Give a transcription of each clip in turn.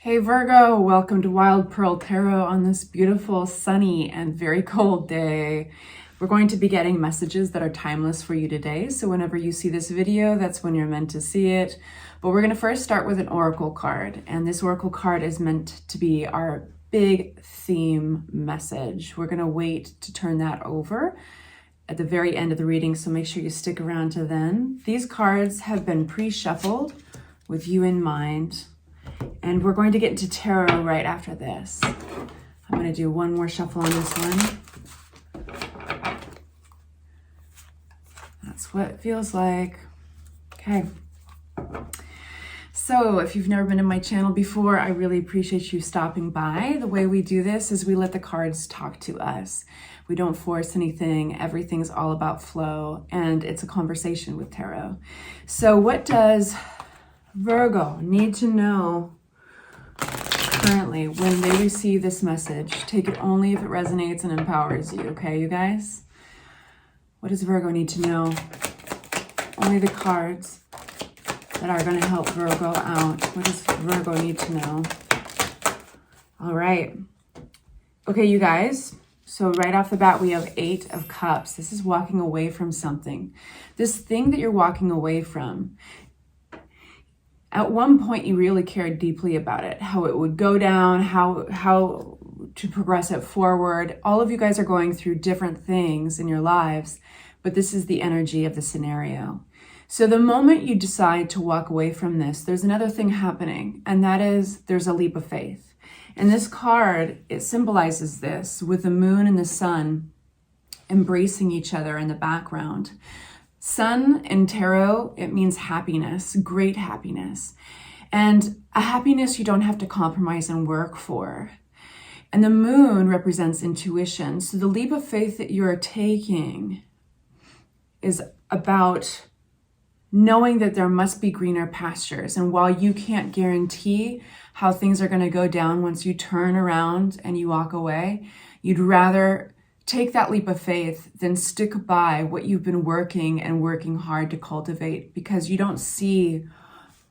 Hey Virgo, welcome to Wild Pearl Tarot on this beautiful, sunny, and very cold day. We're going to be getting messages that are timeless for you today. So whenever you see this video, that's when you're meant to see it. But we're going to first start with an oracle card. And this oracle card is meant to be our big theme message. We're going to wait to turn that over at the very end of the reading. So make sure you stick around to then. These cards have been pre-shuffled with you in mind. And we're going to get into tarot right after this. I'm going to do one more shuffle on this one. That's what it feels like. Okay. So if you've never been to my channel before, I really appreciate you stopping by. The way we do this is we let the cards talk to us. We don't force anything. Everything's all about flow, and it's a conversation with tarot. So what does Virgo need to know currently when they receive this message? Take it only if it resonates and empowers you, okay, you guys? What does Virgo need to know? Only the cards that are going to help Virgo out. What does Virgo need to know? All right. Okay, you guys. So right off the bat, we have 8 of Cups. This is walking away from something. This thing that you're walking away from, at one point, you really cared deeply about it, how it would go down, how to progress it forward. All of you guys are going through different things in your lives, but this is the energy of the scenario. So the moment you decide to walk away from this, there's another thing happening, and that is there's a leap of faith. And this card, it symbolizes this with the moon and the sun embracing each other in the background. Sun in tarot, it means happiness, great happiness, and a happiness you don't have to compromise and work for. And the moon represents intuition. So the leap of faith that you're taking is about knowing that there must be greener pastures. And while you can't guarantee how things are going to go down once you turn around and you walk away, you'd rather take that leap of faith, then stick by what you've been working hard to cultivate, because you don't see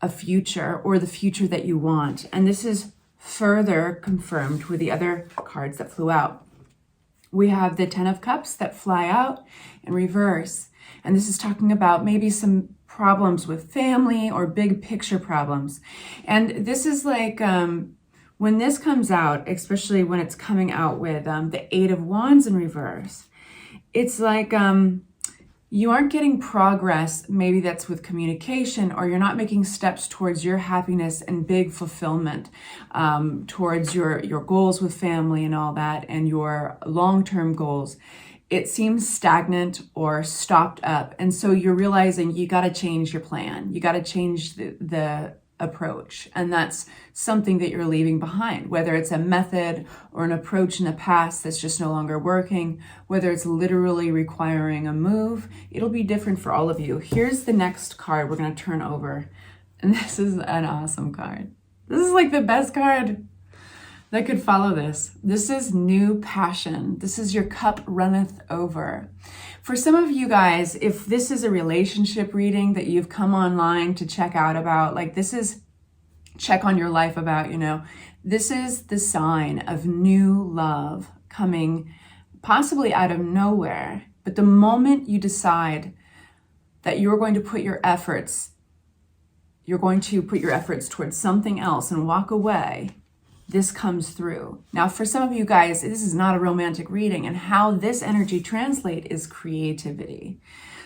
a future or the future that you want. And this is further confirmed with the other cards that flew out. We have the 10 of Cups that fly out in reverse. And this is talking about maybe some problems with family or big picture problems. And this is like, when this comes out, especially when it's coming out with the 8 of Wands in reverse, it's like you aren't getting progress. Maybe that's with communication, or you're not making steps towards your happiness and big fulfillment, towards your goals with family and all that, and your long-term goals. It seems stagnant or stopped up. And so you're realizing you got to change your plan. You got to change the approach. And that's something that you're leaving behind, whether it's a method or an approach in the past that's just no longer working, whether it's literally requiring a move. It'll be different for all of you. Here's the next card we're going to turn over. And this is an awesome card. This is like the best card that could follow this. This is new passion. This is your cup runneth over. For some of you guys, if this is a relationship reading that you've come online to check out about, like this is check on your life about, this is the sign of new love coming possibly out of nowhere. But the moment you decide that you're going to put your efforts towards something else and walk away, this comes through. Now, for some of you guys, this is not a romantic reading, and how this energy translates is creativity.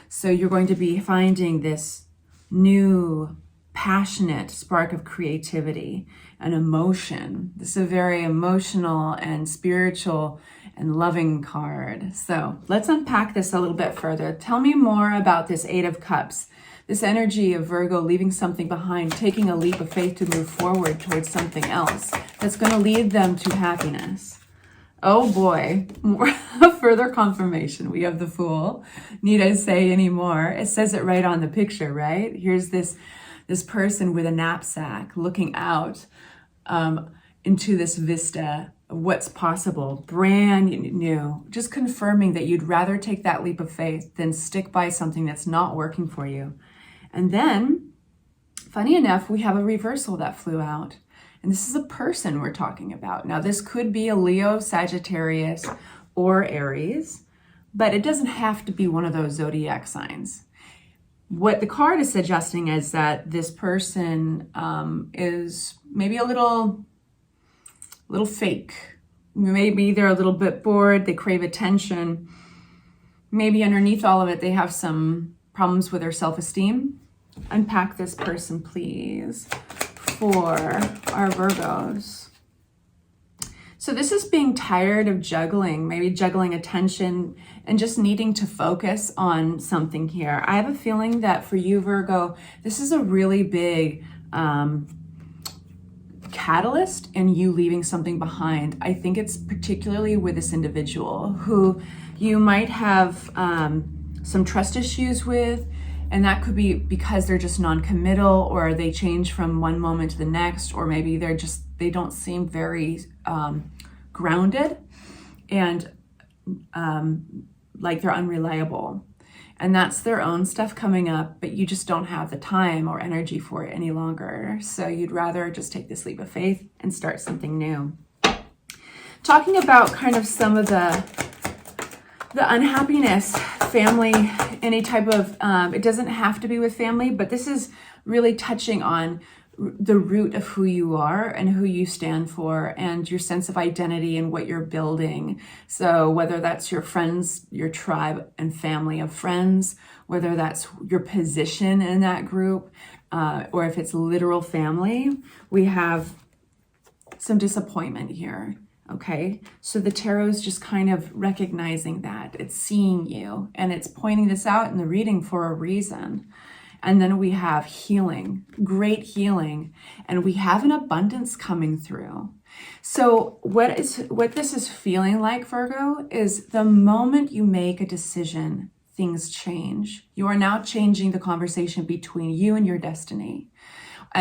So you're going to be finding this new, passionate spark of creativity and emotion. This is a very emotional and spiritual and loving card. So let's unpack this a little bit further. Tell me more about this 8 of Cups. This energy of Virgo leaving something behind, taking a leap of faith to move forward towards something else that's going to lead them to happiness. Oh boy, more further confirmation. We have the Fool. Need I say any more? It says it right on the picture, right? Here's this person with a knapsack looking out into this vista of what's possible, brand new, just confirming that you'd rather take that leap of faith than stick by something that's not working for you. And then, funny enough, we have a reversal that flew out. And this is a person we're talking about. Now, this could be a Leo, Sagittarius, or Aries, but it doesn't have to be one of those zodiac signs. What the card is suggesting is that this person is maybe a little fake. Maybe they're a little bit bored, they crave attention. Maybe underneath all of it, they have some problems with their self-esteem. Unpack this person, please, for our Virgos. So this is being tired of juggling, maybe juggling attention and just needing to focus on something here. I have a feeling that for you, Virgo, this is a really big catalyst in you leaving something behind. I think it's particularly with this individual who you might have some trust issues with, and that could be because they're just non-committal, or they change from one moment to the next, or maybe they don't seem very grounded and like they're unreliable. And that's their own stuff coming up, but you just don't have the time or energy for it any longer. So you'd rather just take this leap of faith and start something new. Talking about kind of some of the unhappiness, family, any type of, it doesn't have to be with family, but this is really touching on the root of who you are and who you stand for and your sense of identity and what you're building. So whether that's your friends, your tribe and family of friends, whether that's your position in that group, or if it's literal family, we have some disappointment here. Okay, so the tarot is just kind of recognizing that. It's seeing you and it's pointing this out in the reading for a reason. And then we have healing, great healing, and we have an abundance coming through. So what this is feeling like, Virgo, is the moment you make a decision, things change. You are now changing the conversation between you and your destiny.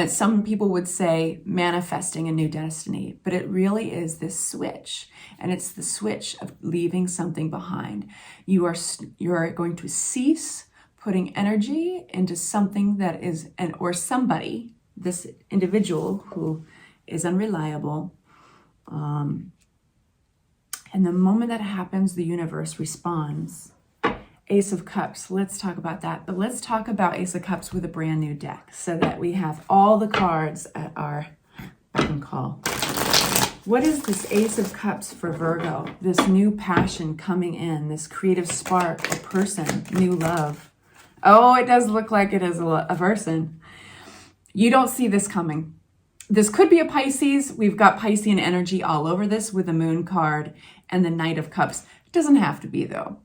Some people would say manifesting a new destiny, but it really is this switch, and it's the switch of leaving something behind. You are going to cease putting energy into something that is, or somebody, this individual who is unreliable. And the moment that happens, the universe responds. Ace of Cups, let's talk about that. But let's talk about Ace of Cups with a brand new deck so that we have all the cards at our beck and call. What is this Ace of Cups for Virgo? This new passion coming in, this creative spark, a person, new love. Oh, it does look like it is a person. You don't see this coming. This could be a Pisces. We've got Piscean energy all over this with the Moon card and the Knight of Cups. It doesn't have to be, though.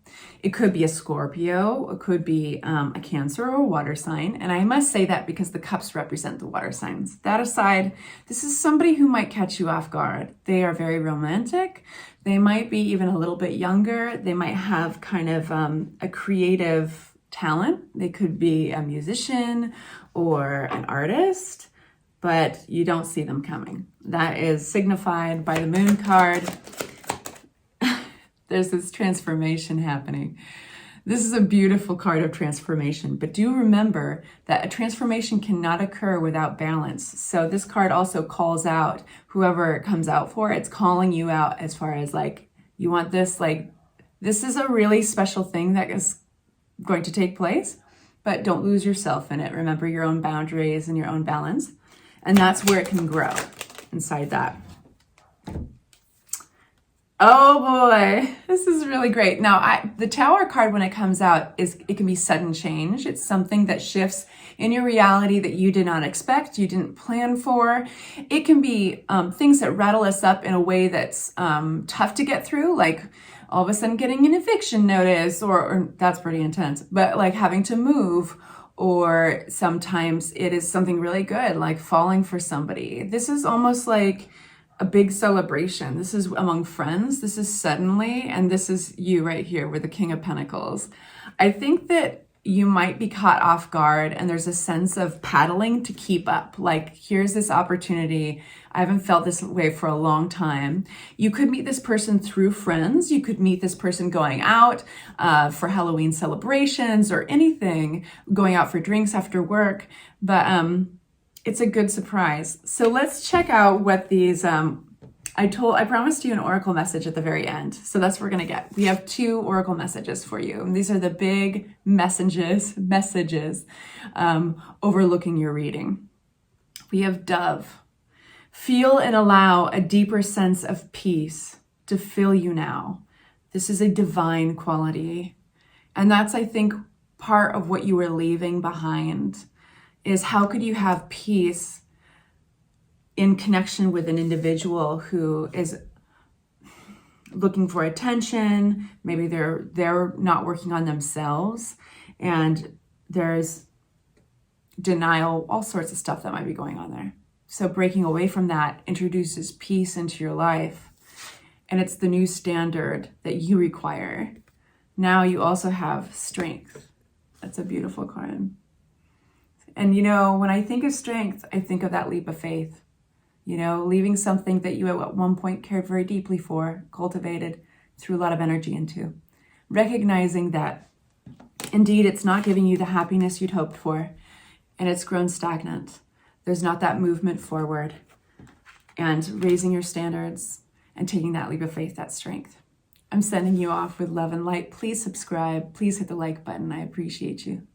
It could be a Scorpio. It could be a Cancer or a water sign. And I must say that because the cups represent the water signs. That aside, this is somebody who might catch you off guard. They are very romantic. They might be even a little bit younger. They might have kind of a creative talent. They could be a musician or an artist, but you don't see them coming. That is signified by the Moon card. There's this transformation happening. This is a beautiful card of transformation, but do remember that a transformation cannot occur without balance. So this card also calls out whoever it comes out for. It's calling you out as far as like, you want this, like, this is a really special thing that is going to take place, but don't lose yourself in it. Remember your own boundaries and your own balance. And that's where it can grow inside that. Oh boy, this is really great. Now, the Tower card, when it comes out, it can be sudden change. It's something that shifts in your reality that you did not expect, you didn't plan for. It can be things that rattle us up in a way that's tough to get through, like all of a sudden getting an eviction notice, or that's pretty intense, but like having to move, or sometimes it is something really good, like falling for somebody. This is almost like a big celebration. This is among friends. This is suddenly, and this is you right here with the King of Pentacles. I think that you might be caught off guard and there's a sense of paddling to keep up. Like, here's this opportunity. I haven't felt this way for a long time. You could meet this person through friends. You could meet this person going out for Halloween celebrations or anything, going out for drinks after work. But it's a good surprise. So let's check out what these, I promised you an oracle message at the very end. So that's what we're going to get. We have 2 oracle messages for you. And these are the big messages overlooking your reading. We have Dove. Feel and allow a deeper sense of peace to fill you now. This is a divine quality. And that's, I think, part of what you were leaving behind, is how could you have peace in connection with an individual who is looking for attention. Maybe they're not working on themselves, and there's denial, all sorts of stuff that might be going on there. So breaking away from that introduces peace into your life, and it's the new standard that you require. Now you also have strength. That's a beautiful card. And you know, when I think of strength, I think of that leap of faith. You know, leaving something that you at one point cared very deeply for, cultivated, threw a lot of energy into. Recognizing that indeed it's not giving you the happiness you'd hoped for, and it's grown stagnant. There's not that movement forward, and raising your standards and taking that leap of faith, that strength. I'm sending you off with love and light. Please subscribe. Please hit the like button. I appreciate you.